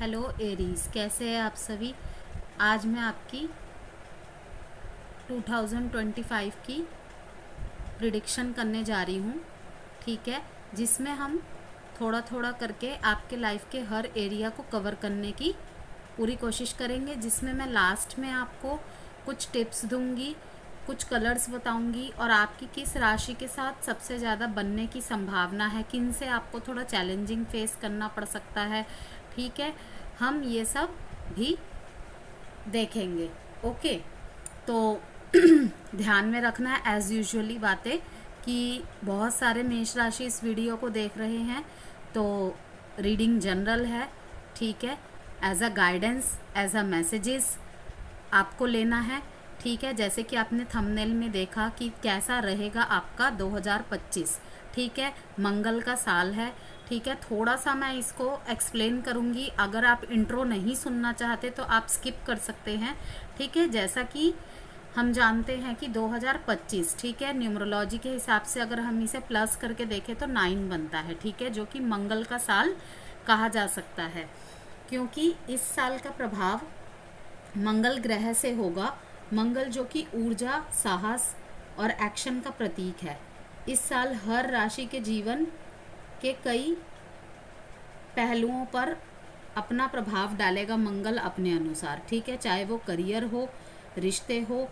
Hello Aries, कैसे हैं आप सभी। आज मैं आपकी 2025 की प्रिडिक्शन करने जा रही हूँ, ठीक है, जिसमें हम थोड़ा थोड़ा करके आपके लाइफ के हर एरिया को कवर करने की पूरी कोशिश करेंगे, जिसमें मैं लास्ट में आपको कुछ टिप्स दूंगी, कुछ कलर्स बताऊंगी और आपकी किस राशि के साथ सबसे ज़्यादा बनने की संभावना है, किन से आपको थोड़ा चैलेंजिंग फेस करना पड़ सकता है, ठीक है। हम ये सब भी देखेंगे। ओके, तो ध्यान में रखना है एज़ यूजुअली बातें कि बहुत सारे मेष राशि इस वीडियो को देख रहे हैं, तो रीडिंग जनरल है, ठीक है, as a guidance, as a messages आपको लेना है, ठीक है। जैसे कि आपने थंबनेल में देखा कि कैसा रहेगा आपका 2025, ठीक है, मंगल का साल है, ठीक है। थोड़ा सा मैं इसको एक्सप्लेन करूँगी, अगर आप इंट्रो नहीं सुनना चाहते तो आप स्किप कर सकते हैं, ठीक है। जैसा कि हम जानते हैं कि 2025, ठीक है, न्यूमरोलॉजी के हिसाब से अगर हम इसे प्लस करके देखें तो 9 बनता है, ठीक है, जो कि मंगल का साल कहा जा सकता है, क्योंकि इस साल का प्रभाव मंगल ग्रह से होगा। मंगल जो कि ऊर्जा, साहस और एक्शन का प्रतीक है। इस साल हर राशि के जीवन के कई पहलुओं पर अपना प्रभाव डालेगा मंगल अपने अनुसार, ठीक है, चाहे वो करियर हो, रिश्ते हो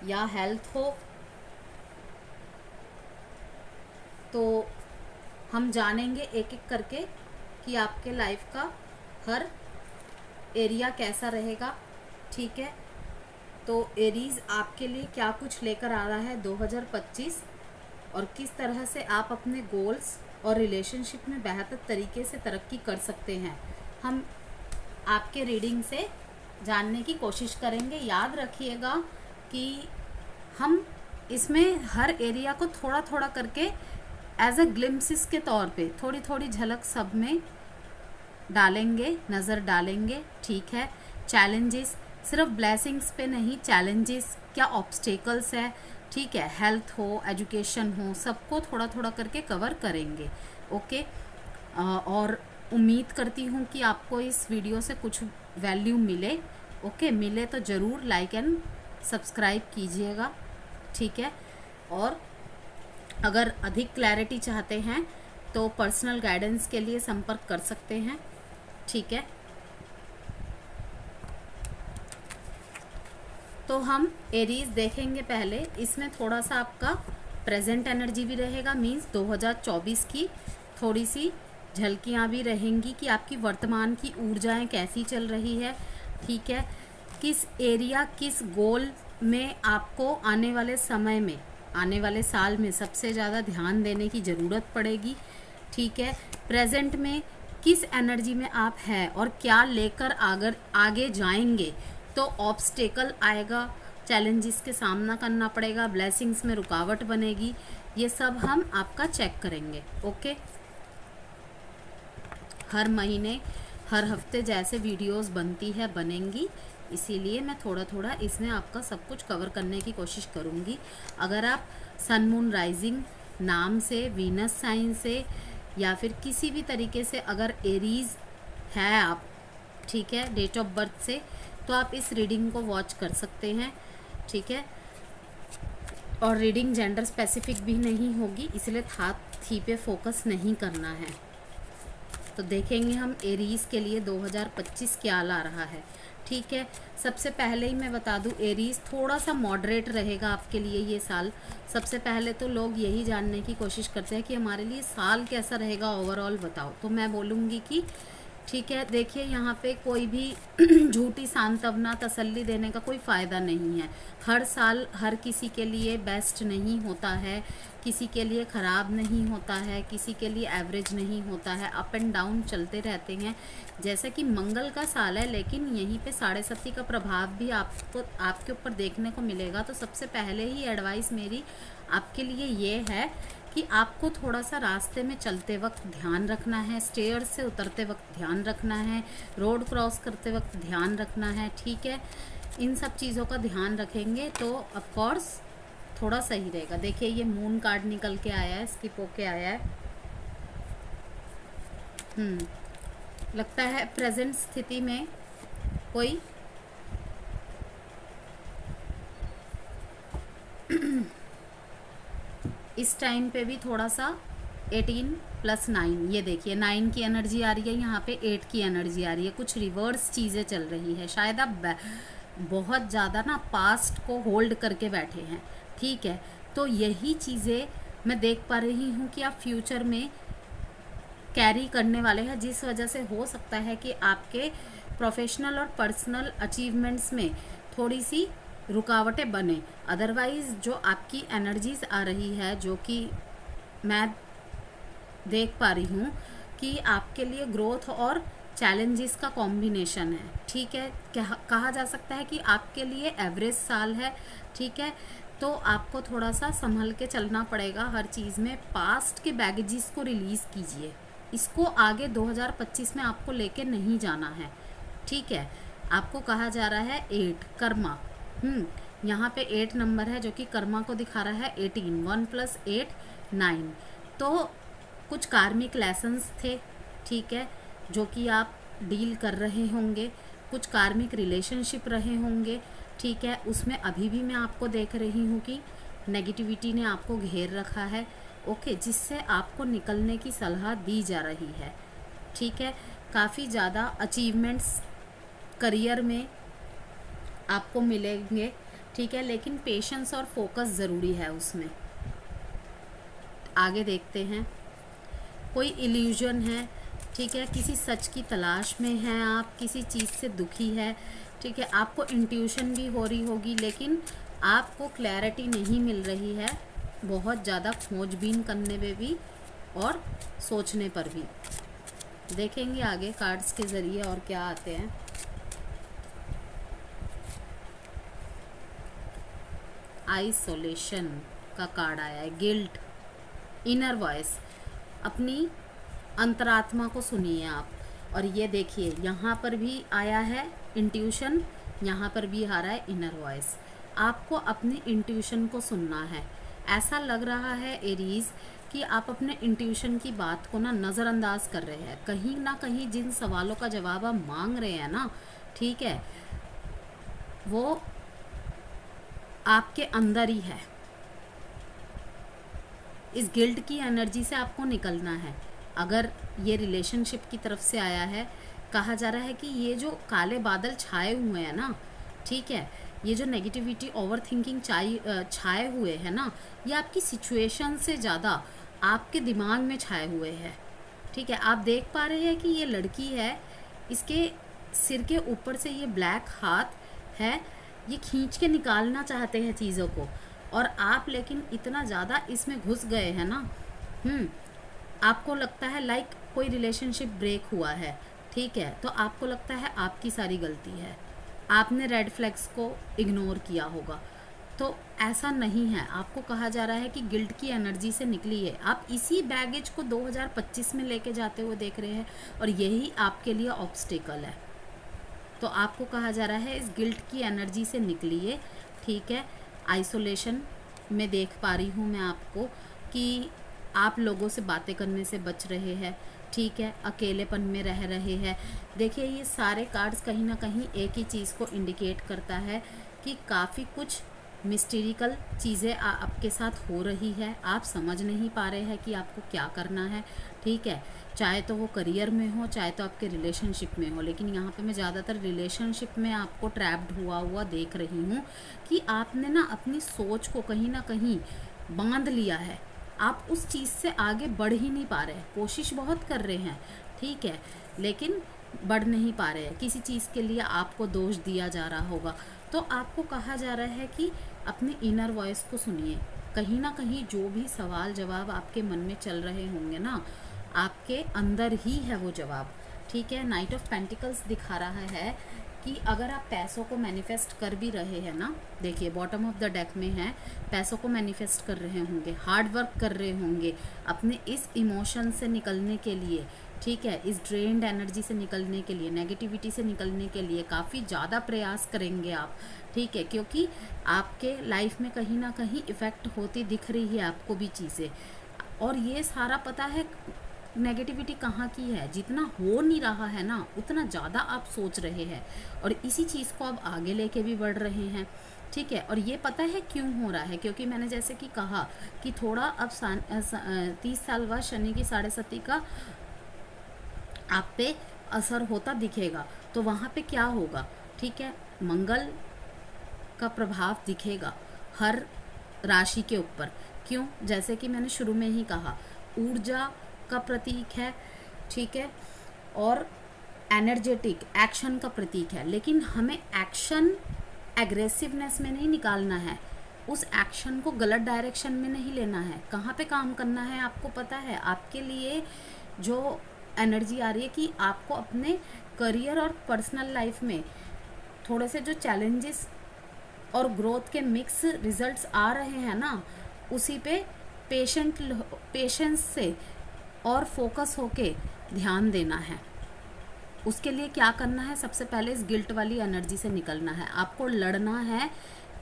या हेल्थ हो। तो हम जानेंगे एक एक करके कि आपके लाइफ का हर एरिया कैसा रहेगा, ठीक है। तो एरीज आपके लिए क्या कुछ लेकर आ रहा है 2025 और किस तरह से आप अपने गोल्स और रिलेशनशिप में बेहतर तरीके से तरक्की कर सकते हैं, हम आपके रीडिंग से जानने की कोशिश करेंगे। याद रखिएगा कि हम इसमें हर एरिया को थोड़ा थोड़ा करके एज अ ग्लिम्सिस के तौर पे थोड़ी थोड़ी झलक सब में डालेंगे, नज़र डालेंगे, ठीक है। चैलेंजेस सिर्फ ब्लेसिंग्स पे नहीं, चैलेंजेस क्या ऑब्स्टेकल्स है, ठीक है, हेल्थ हो, एजुकेशन हो, सबको थोड़ा थोड़ा करके कवर करेंगे। ओके, और उम्मीद करती हूँ कि आपको इस वीडियो से कुछ वैल्यू मिले। ओके, मिले तो ज़रूर लाइक एंड सब्सक्राइब कीजिएगा, ठीक है। और अगर अधिक क्लैरिटी चाहते हैं तो पर्सनल गाइडेंस के लिए संपर्क कर सकते हैं, ठीक है। तो हम एरीज देखेंगे पहले। इसमें थोड़ा सा आपका प्रेजेंट एनर्जी भी रहेगा, मींस 2024 की थोड़ी सी झलकियाँ भी रहेंगी कि आपकी वर्तमान की ऊर्जाएं कैसी चल रही है, ठीक है। किस एरिया, किस गोल में आपको आने वाले समय में, आने वाले साल में सबसे ज़्यादा ध्यान देने की ज़रूरत पड़ेगी, ठीक है। प्रेजेंट में किस एनर्जी में आप हैं और क्या लेकर आगे जाएंगे, तो ऑब्स्टेकल आएगा, चैलेंजेस के सामना करना पड़ेगा, ब्लेसिंग्स में रुकावट बनेगी, ये सब हम आपका चेक करेंगे। ओके, हर महीने हर हफ्ते जैसे वीडियोस बनती है बनेंगी, इसीलिए मैं थोड़ा थोड़ा इसमें आपका सब कुछ कवर करने की कोशिश करूँगी। अगर आप सन मून राइजिंग नाम से, वीनस साइन से या फिर किसी भी तरीके से अगर एरीज है आप, ठीक है, डेट ऑफ बर्थ से, तो आप इस रीडिंग को वॉच कर सकते हैं, ठीक है। और रीडिंग जेंडर स्पेसिफिक भी नहीं होगी, इसलिए था थी पे फोकस नहीं करना है। तो देखेंगे हम एरीज के लिए 2025 क्या ला रहा है, ठीक है। सबसे पहले ही मैं बता दूं, एरीज थोड़ा सा मॉडरेट रहेगा आपके लिए ये साल। सबसे पहले तो लोग यही जानने की कोशिश करते हैं कि हमारे लिए साल कैसा रहेगा ओवरऑल बताओ, तो मैं बोलूँगी कि ठीक है, देखिए यहाँ पे कोई भी झूठी सांत्वना, तसल्ली देने का कोई फ़ायदा नहीं है। हर साल हर किसी के लिए बेस्ट नहीं होता है, किसी के लिए ख़राब नहीं होता है, किसी के लिए एवरेज नहीं होता है, अप एंड डाउन चलते रहते हैं। जैसे कि मंगल का साल है, लेकिन यहीं पे 7.5 का प्रभाव भी आपको आपके ऊपर देखने को मिलेगा। तो सबसे पहले ही एडवाइस मेरी आपके लिए ये है कि आपको थोड़ा सा रास्ते में चलते वक्त ध्यान रखना है, स्टेयर्स से उतरते वक्त ध्यान रखना है, रोड क्रॉस करते वक्त ध्यान रखना है, ठीक है। इन सब चीज़ों का ध्यान रखेंगे तो ऑफ कोर्स थोड़ा सही रहेगा। देखिए ये मून कार्ड निकल के आया है, स्किप होके आया है। लगता है प्रेजेंट स्थिति में कोई इस टाइम पे भी थोड़ा सा 18+9, ये देखिए 9 की एनर्जी आ रही है, यहाँ पे 8 की एनर्जी आ रही है, कुछ रिवर्स चीज़ें चल रही है। शायद आप बहुत ज़्यादा ना पास्ट को होल्ड करके बैठे हैं, ठीक है। तो यही चीज़ें मैं देख पा रही हूँ कि आप फ्यूचर में कैरी करने वाले हैं, जिस वजह से हो सकता है कि आपके प्रोफेशनल और पर्सनल अचीवमेंट्स में थोड़ी सी रुकावटें बने। अदरवाइज़ जो आपकी एनर्जीज आ रही है, जो कि मैं देख पा रही हूँ कि आपके लिए ग्रोथ और चैलेंजेस का कॉम्बिनेशन है, ठीक है। कहा जा सकता है कि आपके लिए एवरेज साल है, ठीक है। तो आपको थोड़ा सा संभल के चलना पड़ेगा हर चीज़ में। पास्ट के बैगेजेस को रिलीज़ कीजिए, इसको आगे 2025 में आपको लेके नहीं जाना है, ठीक है। आपको कहा जा रहा है 8 कर्मा, यहाँ पे 8 नंबर है जो कि कर्मा को दिखा रहा है 18, 1 + 8 9। तो कुछ कार्मिक लेसन्स थे, ठीक है, जो कि आप डील कर रहे होंगे, कुछ कार्मिक रिलेशनशिप रहे होंगे, ठीक है। उसमें अभी भी मैं आपको देख रही हूँ कि नेगेटिविटी ने आपको घेर रखा है, ओके, जिससे आपको निकलने की सलाह दी जा रही है, ठीक है। काफ़ी ज़्यादा अचीवमेंट्स करियर में आपको मिलेंगे, ठीक है, लेकिन पेशेंस और फोकस ज़रूरी है उसमें। आगे देखते हैं। कोई इल्यूजन है, ठीक है, किसी सच की तलाश में हैं आप, किसी चीज़ से दुखी है, ठीक है। आपको इंट्यूशन भी हो रही होगी, लेकिन आपको क्लैरिटी नहीं मिल रही है, बहुत ज़्यादा खोजबीन करने में भी और सोचने पर भी। देखेंगे आगे कार्ड्स के ज़रिए और क्या आते हैं। आइसोलेशन का कार्ड आया है, गिल्ट, इनर वॉइस, अपनी अंतरात्मा को सुनिए आप। और ये देखिए यहाँ पर भी आया है इंट्यूशन, यहाँ पर भी आ रहा है इनर वॉइस। आपको अपनी इंट्यूशन को सुनना है। ऐसा लग रहा है एरीज कि आप अपने इंट्यूशन की बात को ना नज़रअंदाज कर रहे हैं। कहीं ना कहीं जिन सवालों का जवाब आप मांग रहे हैं ना, ठीक है, वो आपके अंदर ही है। इस गिल्ट की एनर्जी से आपको निकलना है। अगर ये रिलेशनशिप की तरफ से आया है, कहा जा रहा है कि ये जो काले बादल छाए हुए हैं ना, ठीक है, ये जो नेगेटिविटी ओवर थिंकिंग छाए हुए हैं ना, ये आपकी सिचुएशन से ज़्यादा आपके दिमाग में छाए हुए हैं, ठीक है। आप देख पा रहे हैं कि ये लड़की है, इसके सिर के ऊपर से ये ब्लैक हाथ है, ये खींच के निकालना चाहते हैं चीज़ों को, और आप लेकिन इतना ज़्यादा इसमें घुस गए हैं ना, आपको लगता है लाइक कोई रिलेशनशिप ब्रेक हुआ है, ठीक है, तो आपको लगता है आपकी सारी गलती है, आपने रेड फ्लैग्स को इग्नोर किया होगा। तो ऐसा नहीं है। आपको कहा जा रहा है कि गिल्ट की एनर्जी से निकलिए। आप इसी बैगेज को 2025 में लेके जाते हुए देख रहे हैं, और यही आपके लिए ऑब्स्टिकल है। तो आपको कहा जा रहा है इस गिल्ट की एनर्जी से निकलिए, ठीक है। आइसोलेशन में देख पा रही हूँ मैं आपको कि आप लोगों से बातें करने से बच रहे हैं, ठीक है, अकेलेपन में रह रहे हैं। देखिए ये सारे कार्ड्स कहीं ना कहीं एक ही चीज़ को इंडिकेट करता है कि काफ़ी कुछ मिस्टीरिकल चीज़ें आपके साथ हो रही है। आप समझ नहीं पा रहे हैं कि आपको क्या करना है, ठीक है, चाहे तो वो करियर में हो, चाहे तो आपके रिलेशनशिप में हो। लेकिन यहाँ पे मैं ज़्यादातर रिलेशनशिप में आपको ट्रैप्ड हुआ देख रही हूँ कि आपने ना अपनी सोच को कहीं ना कहीं बांध लिया है। आप उस चीज़ से आगे बढ़ ही नहीं पा रहे हैं। कोशिश बहुत कर रहे हैं, ठीक है, लेकिन बढ़ नहीं पा रहे हैं। किसी चीज़ के लिए आपको दोष दिया जा रहा होगा। तो आपको कहा जा रहा है कि अपने इनर वॉइस को सुनिए। कहीं ना कहीं जो भी सवाल जवाब आपके मन में चल रहे होंगे ना, आपके अंदर ही है वो जवाब, ठीक है। नाइट ऑफ पेंटिकल्स दिखा रहा है कि अगर आप पैसों को मैनिफेस्ट कर भी रहे हैं ना, देखिए बॉटम ऑफ द डेक में है, पैसों को मैनिफेस्ट कर रहे होंगे, हार्ड वर्क कर रहे होंगे अपने इस इमोशन से निकलने के लिए, ठीक है, इस ड्रेन्ड एनर्जी से निकलने के लिए, नेगेटिविटी से निकलने के लिए काफ़ी ज़्यादा प्रयास करेंगे आप, ठीक है, क्योंकि आपके लाइफ में कहीं ना कहीं इफ़ेक्ट होती दिख रही है आपको भी चीज़ें। और ये सारा पता है नेगेटिविटी कहाँ की है, जितना हो नहीं रहा है ना उतना ज़्यादा आप सोच रहे हैं और इसी चीज़ को आप आगे लेके भी बढ़ रहे हैं। ठीक है, और ये पता है क्यों हो रहा है, क्योंकि मैंने जैसे कि कहा कि थोड़ा अब 30 साल बाद शनि की 7.5 का आप पे असर होता दिखेगा, तो वहाँ पे क्या होगा, ठीक है, मंगल का प्रभाव दिखेगा हर राशि के ऊपर। क्यों, जैसे कि मैंने शुरू में ही कहा, ऊर्जा का प्रतीक है, ठीक है, और एनर्जेटिक एक्शन का प्रतीक है। लेकिन हमें एक्शन एग्रेसिवनेस में नहीं निकालना है, उस एक्शन को गलत डायरेक्शन में नहीं लेना है। कहाँ पे काम करना है आपको पता है, आपके लिए जो एनर्जी आ रही है कि आपको अपने करियर और पर्सनल लाइफ में थोड़े से जो चैलेंजेस और ग्रोथ के मिक्स रिजल्ट्स आ रहे हैं ना, उसी पे पेशेंस से और फोकस होके ध्यान देना है। उसके लिए क्या करना है, सबसे पहले इस गिल्ट वाली एनर्जी से निकलना है, आपको लड़ना है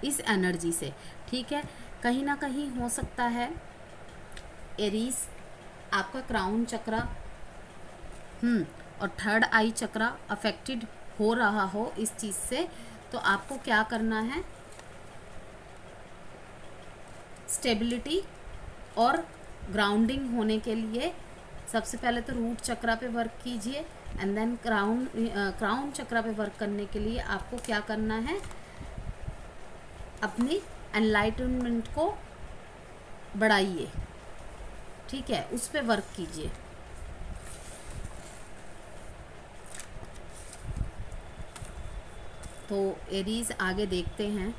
इस एनर्जी से। ठीक है, कहीं ना कहीं हो सकता है एरीज आपका क्राउन चक्रा और थर्ड आई चक्रा अफेक्टेड हो रहा हो इस चीज़ से। तो आपको क्या करना है, स्टेबिलिटी और ग्राउंडिंग होने के लिए सबसे पहले तो रूट चक्रा पे वर्क कीजिए एंड देन क्राउन चक्रा पे वर्क करने के लिए आपको क्या करना है, अपनी एनलाइटनमेंट को बढ़ाइए। ठीक है, उस पे वर्क कीजिए। तो एरीज आगे देखते हैं,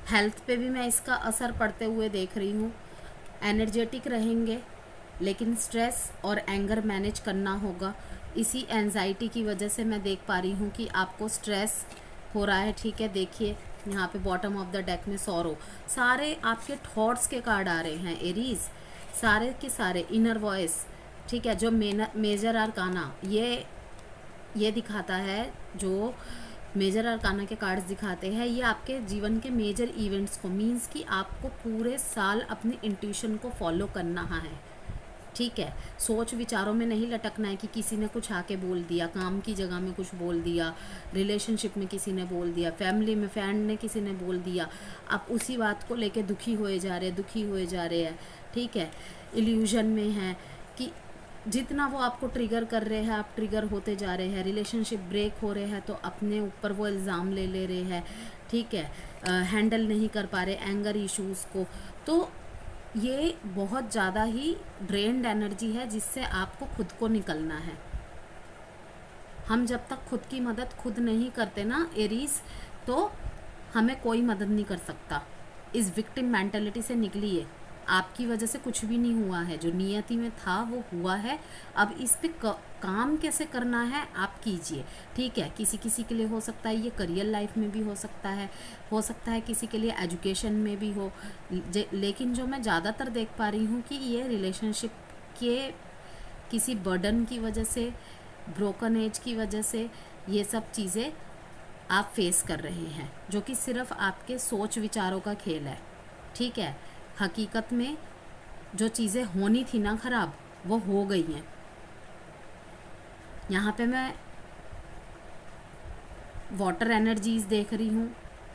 हेल्थ पे भी मैं इसका असर पड़ते हुए देख रही हूँ। एनर्जेटिक रहेंगे लेकिन स्ट्रेस और एंगर मैनेज करना होगा। इसी एंजाइटी की वजह से मैं देख पा रही हूँ कि आपको स्ट्रेस हो रहा है। ठीक है, देखिए यहाँ पे बॉटम ऑफ द डेक में सॉरो, सारे आपके थॉट्स के कार्ड आ रहे हैं एरीज, सारे के सारे इनर वॉइस। ठीक है, जो मेजर अरकाना ये दिखाता है, जो मेजर अरकाना के कार्ड्स दिखाते हैं, ये आपके जीवन के मेजर इवेंट्स को, मींस कि आपको पूरे साल अपनी इंट्यूशन को फॉलो करना है। ठीक है, सोच विचारों में नहीं लटकना है कि किसी ने कुछ आके बोल दिया, काम की जगह में कुछ बोल दिया, रिलेशनशिप में किसी ने बोल दिया, फैमिली में फ्रेंड ने किसी ने बोल दिया, आप उसी बात को लेके दुखी हुए जा रहे हैं। ठीक है, इल्यूजन में है कि जितना वो आपको ट्रिगर कर रहे हैं आप ट्रिगर होते जा रहे हैं, रिलेशनशिप ब्रेक हो रहे हैं तो अपने ऊपर वो इल्ज़ाम ले रहे हैं। ठीक है, हैंडल नहीं कर पा रहे एंगर इश्यूज़ को। तो ये बहुत ज़्यादा ही ड्रेन्ड एनर्जी है जिससे आपको खुद को निकलना है। हम जब तक खुद की मदद खुद नहीं करते ना एरीज, तो हमें कोई मदद नहीं कर सकता। इस विक्टिम मेंटालिटी से निकलिए, आपकी वजह से कुछ भी नहीं हुआ है, जो नियति में था वो हुआ है। अब इस पे काम कैसे करना है आप कीजिए। ठीक है, किसी किसी के लिए हो सकता है ये करियर लाइफ में भी हो सकता है किसी के लिए एजुकेशन में भी हो। लेकिन जो मैं ज़्यादातर देख पा रही हूँ कि ये रिलेशनशिप के किसी बर्डन की वजह से, ब्रोकन एज की वजह से ये सब चीज़ें आप फेस कर रहे हैं, जो कि सिर्फ आपके सोच विचारों का खेल है। ठीक है, हकीकत में जो चीज़ें होनी थी ना ख़राब, वो हो गई हैं। यहाँ पे मैं वाटर एनर्जीज देख रही हूँ,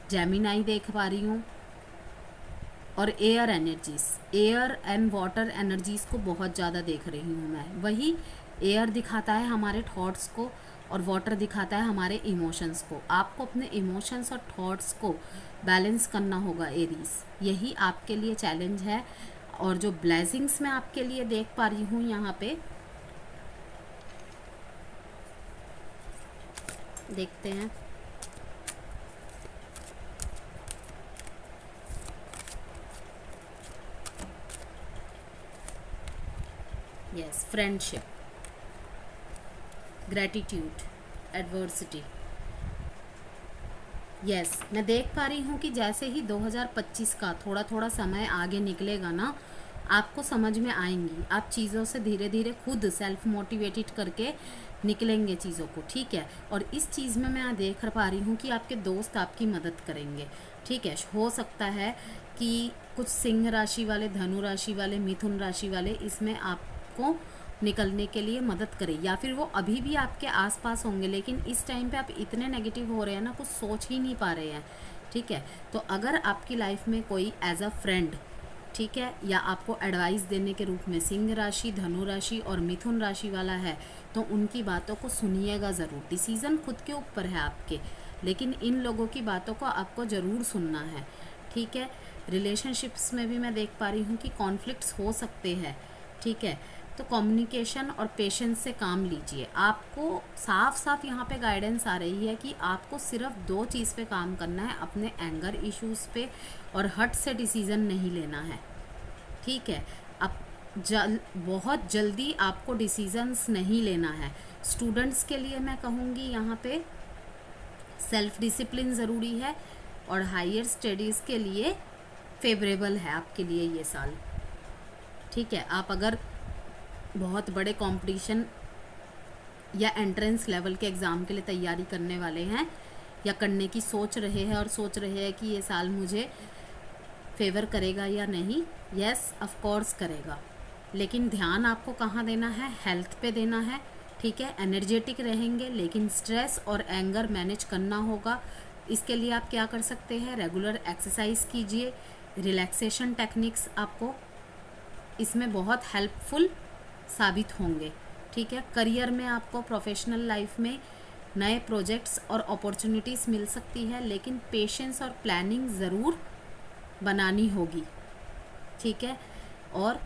जेमिनाई देख पा रही हूँ, और air energies, air and water energies को बहुत ज़्यादा देख रही हूँ मैं। वही एयर दिखाता है हमारे थॉट्स को और वाटर दिखाता है हमारे इमोशंस को। आपको अपने इमोशंस और थॉट्स को बैलेंस करना होगा एरीज, यही आपके लिए चैलेंज है। और जो ब्लेसिंग्स मैं आपके लिए देख पा रही हूँ यहाँ पे, देखते हैं। Yes, friendship, gratitude, adversity. Yes, मैं देख पा रही हूँ कि जैसे ही 2025 का थोड़ा थोड़ा समय आगे निकलेगा ना, आपको समझ में आएंगी। आप चीज़ों से धीरे धीरे खुद सेल्फ मोटिवेटेड करके निकलेंगे चीज़ों को। ठीक है, और इस चीज़ में मैं देख पा रही हूँ कि आपके दोस्त आपकी मदद करेंगे। ठीक है, हो सकता है कि कुछ सिंह राशि वाले, धनु राशि वाले, मिथुन राशि वाले इसमें आपको निकलने के लिए मदद करे, या फिर वो अभी भी आपके आसपास होंगे लेकिन इस टाइम पे आप इतने नेगेटिव हो रहे हैं ना, कुछ सोच ही नहीं पा रहे हैं। ठीक है, तो अगर आपकी लाइफ में कोई एज अ फ्रेंड, ठीक है, या आपको एडवाइस देने के रूप में सिंह राशि, धनु राशि और मिथुन राशि वाला है, तो उनकी बातों को सुनिएगा ज़रूर। डिसीज़न खुद के ऊपर है आपके, लेकिन इन लोगों की बातों को आपको ज़रूर सुनना है। ठीक है, रिलेशनशिप्स में भी मैं देख पा रही हूँ कि कॉन्फ्लिक्ट्स हो सकते हैं। ठीक है, तो कम्युनिकेशन और पेशेंस से काम लीजिए। आपको साफ साफ यहाँ पे गाइडेंस आ रही है कि आपको सिर्फ 2 चीज़ पे काम करना है, अपने एंगर इश्यूज़ पे, और हट से डिसीज़न नहीं लेना है। ठीक है, अब बहुत जल्दी आपको डिसीजंस नहीं लेना है। स्टूडेंट्स के लिए मैं कहूँगी यहाँ पे सेल्फ डिसिप्लिन ज़रूरी है, और हायर स्टडीज़ के लिए फेवरेबल है आपके लिए ये साल। ठीक है, आप अगर बहुत बड़े कंपटीशन या एंट्रेंस लेवल के एग्ज़ाम के लिए तैयारी करने वाले हैं, या करने की सोच रहे हैं और सोच रहे हैं कि ये साल मुझे फेवर करेगा या नहीं, यस ऑफ कोर्स करेगा, लेकिन ध्यान आपको कहाँ देना है, हेल्थ पे देना है। ठीक है, एनर्जेटिक रहेंगे, लेकिन स्ट्रेस और एंगर मैनेज करना होगा। इसके लिए आप क्या कर सकते हैं, रेगुलर एक्सरसाइज कीजिए, रिलैक्सेशन टेक्निक्स आपको इसमें बहुत हेल्पफुल साबित होंगे। ठीक है, करियर में आपको प्रोफेशनल लाइफ में नए प्रोजेक्ट्स और अपॉर्चुनिटीज़ मिल सकती है, लेकिन पेशेंस और प्लानिंग ज़रूर बनानी होगी। ठीक है, और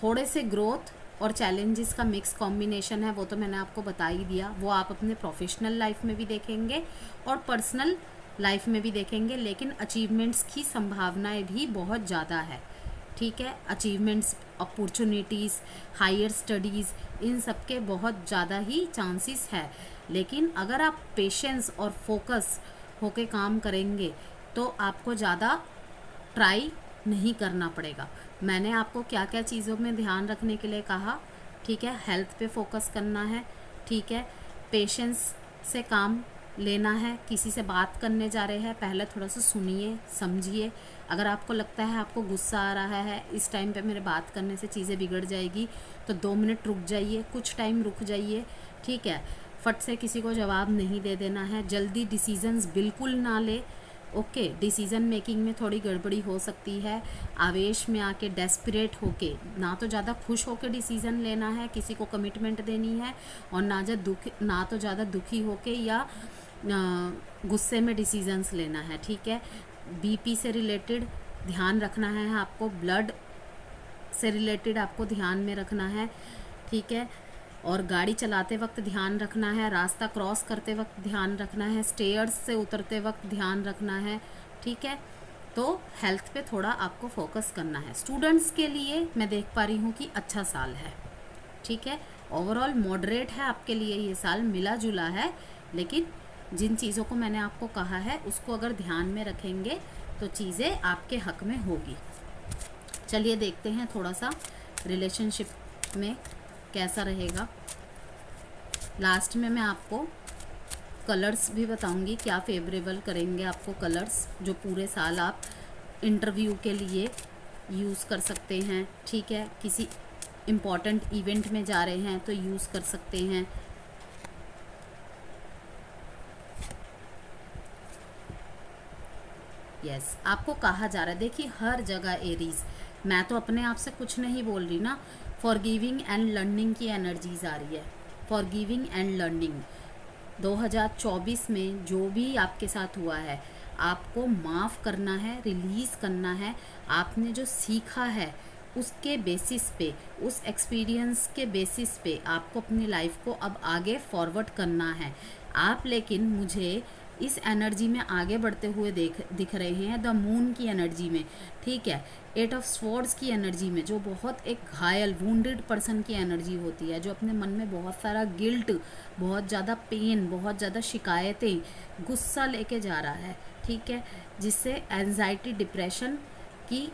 थोड़े से ग्रोथ और चैलेंजेस का मिक्स कॉम्बिनेशन है, वो तो मैंने आपको बता ही दिया। वो आप अपने प्रोफेशनल लाइफ में भी देखेंगे और पर्सनल लाइफ में भी देखेंगे, लेकिन अचीवमेंट्स की संभावनाएं भी बहुत ज़्यादा है। ठीक है, अचीवमेंट्स, अपॉर्चुनिटीज़, हायर स्टडीज़, इन सब के बहुत ज़्यादा ही चांसेस है, लेकिन अगर आप पेशेंस और फोकस होके काम करेंगे तो आपको ज़्यादा ट्राई नहीं करना पड़ेगा। मैंने आपको क्या क्या चीज़ों में ध्यान रखने के लिए कहा। ठीक है, हेल्थ पे फोकस करना है। ठीक है, पेशेंस से काम लेना है। किसी से बात करने जा रहे हैं, पहले थोड़ा सा सुनिए, समझिए। अगर आपको लगता है आपको गुस्सा आ रहा है, इस टाइम पे मेरे बात करने से चीज़ें बिगड़ जाएगी, तो 2 मिनट रुक जाइए, कुछ टाइम रुक जाइए। ठीक है, फट से किसी को जवाब नहीं दे देना है, जल्दी डिसीजंस बिल्कुल ना ले। ओके, डिसीज़न मेकिंग में थोड़ी गड़बड़ी हो सकती है। आवेश में आके डेस्परेट होके, ना तो ज़्यादा खुश होके डिसीज़न लेना है, किसी को कमिटमेंट देनी है, और ना तो ज़्यादा दुखी होके या गुस्से में डिसीजंस लेना है। ठीक है, बीपी से रिलेटेड ध्यान रखना है आपको, ब्लड से रिलेटेड आपको ध्यान में रखना है। ठीक है, और गाड़ी चलाते वक्त ध्यान रखना है, रास्ता क्रॉस करते वक्त ध्यान रखना है, स्टेयर्स से उतरते वक्त ध्यान रखना है। ठीक है, तो हेल्थ पे थोड़ा आपको फोकस करना है। स्टूडेंट्स के लिए मैं देख पा रही हूँ कि अच्छा साल है। ठीक है, ओवरऑल मॉडरेट है आपके लिए ये साल, मिला जुला है, लेकिन जिन चीज़ों को मैंने आपको कहा है उसको अगर ध्यान में रखेंगे तो चीज़ें आपके हक में होगी। चलिए देखते हैं थोड़ा सा रिलेशनशिप में कैसा रहेगा। लास्ट में मैं आपको कलर्स भी बताऊंगी, क्या फेवरेबल करेंगे आपको कलर्स, जो पूरे साल आप इंटरव्यू के लिए यूज़ कर सकते हैं। ठीक है, किसी इम्पॉर्टेंट इवेंट में जा रहे हैं तो यूज़ कर सकते हैं। यस, आपको कहा जा रहा है, देखिए हर जगह एरीज, मैं तो अपने आप से कुछ नहीं बोल रही ना, फॉरगिविंग एंड लर्निंग की एनर्जीज आ रही है। फॉरगिविंग एंड लर्निंग 2024 में जो भी आपके साथ हुआ है, आपको माफ़ करना है, रिलीज़ करना है। आपने जो सीखा है उसके बेसिस पे, उस एक्सपीरियंस के बेसिस पे आपको अपनी लाइफ को अब आगे फॉरवर्ड करना है आप। लेकिन मुझे इस एनर्जी में आगे बढ़ते हुए दिख रहे हैं, द मून की एनर्जी में। ठीक है, 8 ऑफ स्वॉर्ड्स की एनर्जी में, जो बहुत एक घायल वुंडेड पर्सन की एनर्जी होती है, जो अपने मन में बहुत सारा गिल्ट, बहुत ज़्यादा पेन, बहुत ज़्यादा शिकायतें, गुस्सा लेके जा रहा है। ठीक है, जिससे एंजाइटी, डिप्रेशन की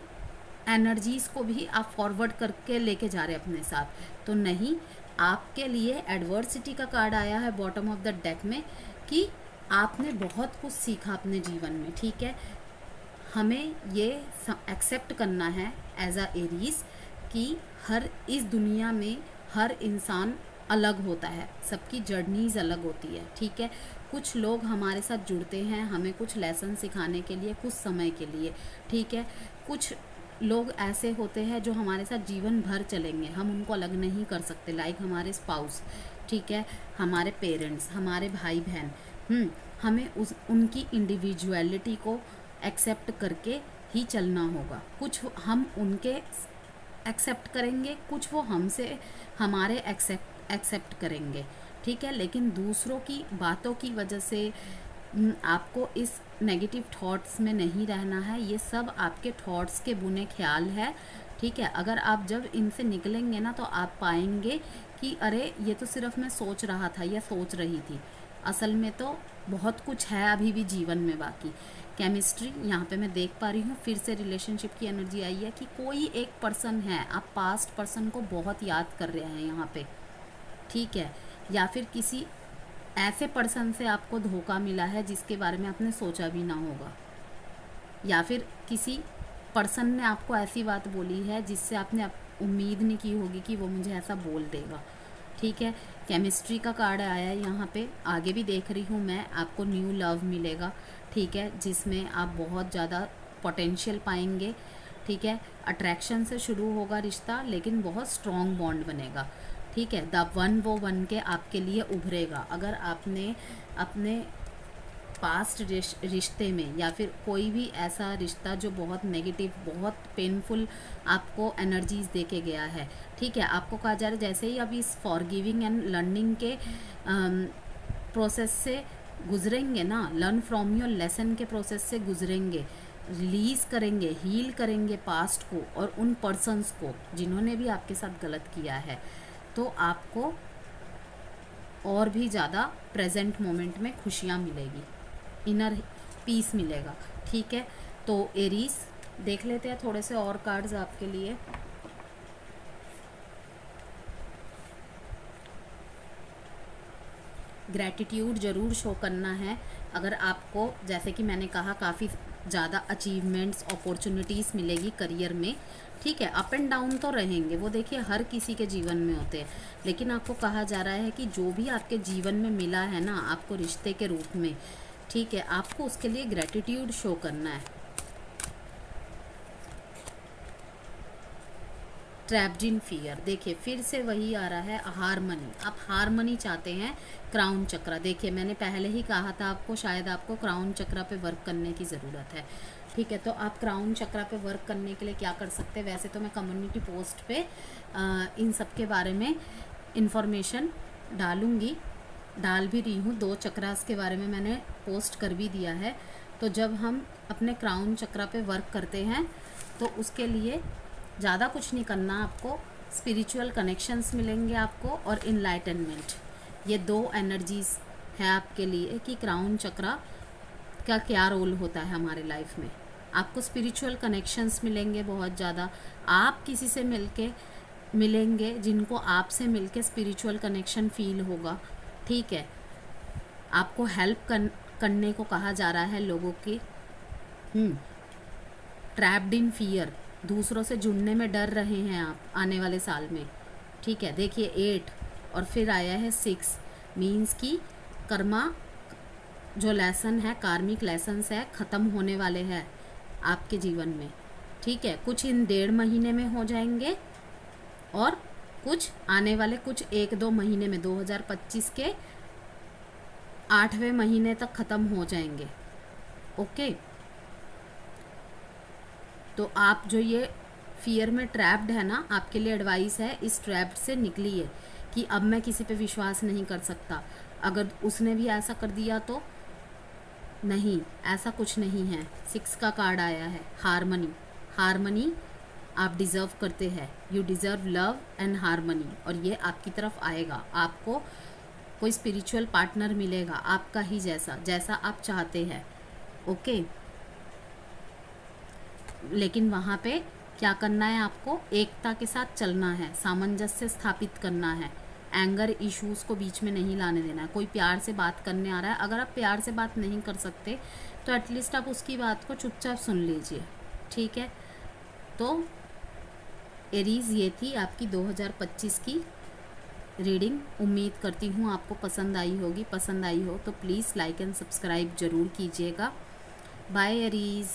एनर्जीज़ को भी आप फॉरवर्ड करके लेके जा रहे हैं अपने साथ। तो नहीं, आपके लिए एडवर्सिटी का कार्ड आया है बॉटम ऑफ द डेक में, कि आपने बहुत कुछ सीखा अपने जीवन में। ठीक है, हमें ये एक्सेप्ट करना है एज अ एरीज कि हर इस दुनिया में हर इंसान अलग होता है, सबकी जर्नीज़ अलग होती है, ठीक है। कुछ लोग हमारे साथ जुड़ते हैं हमें कुछ लेसन सिखाने के लिए कुछ समय के लिए, ठीक है। कुछ लोग ऐसे होते हैं जो हमारे साथ जीवन भर चलेंगे, हम उनको अलग नहीं कर सकते, लाइक हमारे स्पाउस, ठीक है, हमारे पेरेंट्स, हमारे भाई बहन। हमें उनकी इंडिविजुअलिटी को एक्सेप्ट करके ही चलना होगा। कुछ हम उनके एक्सेप्ट करेंगे, कुछ वो हमसे हमारे एक्सेप्ट करेंगे, ठीक है। लेकिन दूसरों की बातों की वजह से आपको इस नेगेटिव थॉट्स में नहीं रहना है। ये सब आपके थॉट्स के बुने ख्याल है, ठीक है। अगर आप जब इनसे निकलेंगे ना तो आप पाएंगे कि अरे ये तो सिर्फ मैं सोच रहा था या सोच रही थी, असल में तो बहुत कुछ है अभी भी जीवन में बाकी। केमिस्ट्री यहाँ पे मैं देख पा रही हूँ, फिर से रिलेशनशिप की एनर्जी आई है कि कोई एक पर्सन है, आप पास्ट पर्सन को बहुत याद कर रहे हैं यहाँ पे, ठीक है। या फिर किसी ऐसे पर्सन से आपको धोखा मिला है जिसके बारे में आपने सोचा भी ना होगा, या फिर किसी पर्सन ने आपको ऐसी बात बोली है जिससे आपने उम्मीद नहीं की होगी कि वो मुझे ऐसा बोल देगा, ठीक है। केमिस्ट्री का कार्ड आया है यहाँ पे। आगे भी देख रही हूँ मैं, आपको न्यू लव मिलेगा, ठीक है, जिसमें आप बहुत ज़्यादा पोटेंशियल पाएंगे, ठीक है। अट्रैक्शन से शुरू होगा रिश्ता लेकिन बहुत स्ट्रॉन्ग बॉन्ड बनेगा, ठीक है। द वन वो बन के आपके लिए उभरेगा। अगर आपने अपने पास्ट रिश्ते में या फिर कोई भी ऐसा रिश्ता जो बहुत नेगेटिव, बहुत पेनफुल आपको एनर्जीज दे के गया है, ठीक है, आपको कहा जा रहा है जैसे ही अभी इस फॉरगिविंग एंड लर्निंग के प्रोसेस से गुजरेंगे ना, लर्न फ्रॉम योर लेसन के प्रोसेस से गुजरेंगे, रिलीज़ करेंगे, हील करेंगे पास्ट को और उन पर्सन्स को जिन्होंने भी आपके साथ गलत किया है, तो आपको और भी ज़्यादा प्रेजेंट मोमेंट में खुशियाँ मिलेगी, इनर पीस मिलेगा, ठीक है। तो एरीज देख लेते हैं थोड़े से और कार्ड्स आपके लिए। ग्रैटिट्यूड ज़रूर शो करना है। अगर आपको, जैसे कि मैंने कहा, काफ़ी ज़्यादा अचीवमेंट्स, अपॉर्चुनिटीज़ मिलेगी करियर में, ठीक है। अप एंड डाउन तो रहेंगे, वो देखिए हर किसी के जीवन में होते हैं, लेकिन आपको कहा जा रहा है कि जो भी आपके जीवन में मिला है ना आपको रिश्ते के रूप में, ठीक है, आपको उसके लिए ग्रैटिट्यूड शो करना है। ट्रैप्ड इन फियर, देखिए फिर से वही आ रहा है, हारमनी। आप हारमनी चाहते हैं। क्राउन चक्रा, देखिए मैंने पहले ही कहा था आपको, शायद आपको क्राउन चक्रा पे वर्क करने की ज़रूरत है, ठीक है। तो आप क्राउन चक्रा पे वर्क करने के लिए क्या कर सकते हैं, वैसे तो मैं कम्युनिटी पोस्ट पे इन सब के बारे में इंफॉर्मेशन डालूँगी, डाल भी रही हूँ। 2 चक्रास के बारे में मैंने पोस्ट कर भी दिया है। तो जब हम अपने क्राउन चक्रा पे वर्क करते हैं तो उसके लिए ज़्यादा कुछ नहीं करना, आपको स्पिरिचुअल कनेक्शंस मिलेंगे आपको और इनलाइटनमेंट। ये 2 एनर्जीज़ है आपके लिए कि क्राउन चक्रा का क्या रोल होता है हमारे लाइफ में। आपको स्पिरिचुअल कनेक्शंस मिलेंगे बहुत ज़्यादा, आप किसी से मिलेंगे जिनको आपसे मिलके स्पिरिचुअल कनेक्शन फील होगा, ठीक है। आपको हेल्प करने को कहा जा रहा है लोगों की। ट्रैप्ड इन फियर, दूसरों से जुड़ने में डर रहे हैं आप आने वाले साल में, ठीक है। देखिए 8 और फिर आया है 6, मीन्स कि कर्मा जो लेसन है, कार्मिक लेसन्स है, ख़त्म होने वाले हैं आपके जीवन में, ठीक है। कुछ इन 1.5 महीने में हो जाएंगे और कुछ आने वाले कुछ 1-2 महीने में 2025 के 8वें महीने तक ख़त्म हो जाएंगे, ओके। तो आप जो ये फियर में ट्रैप्ड है ना, आपके लिए एडवाइस है, इस ट्रैप्ड से निकलिए कि अब मैं किसी पे विश्वास नहीं कर सकता, अगर उसने भी ऐसा कर दिया तो नहीं, ऐसा कुछ नहीं है। 6 का कार्ड आया है, हारमनी। हारमनी आप डिज़र्व करते हैं, you deserve love and harmony, और ये आपकी तरफ आएगा। आपको कोई स्पिरिचुअल पार्टनर मिलेगा आपका ही जैसा आप चाहते हैं, ओके। लेकिन वहाँ पे क्या करना है, आपको एकता के साथ चलना है, सामंजस्य स्थापित करना है, एंगर इश्यूज़ को बीच में नहीं लाने देना है। कोई प्यार से बात करने आ रहा है, अगर आप प्यार से बात नहीं कर सकते तो एटलीस्ट आप उसकी बात को चुपचाप सुन लीजिए, ठीक है। तो एरीज़, ये थी आपकी 2025 की रीडिंग। उम्मीद करती हूँ आपको पसंद आई होगी। पसंद आई हो तो प्लीज़ लाइक एंड सब्सक्राइब ज़रूर कीजिएगा। Bye Aries.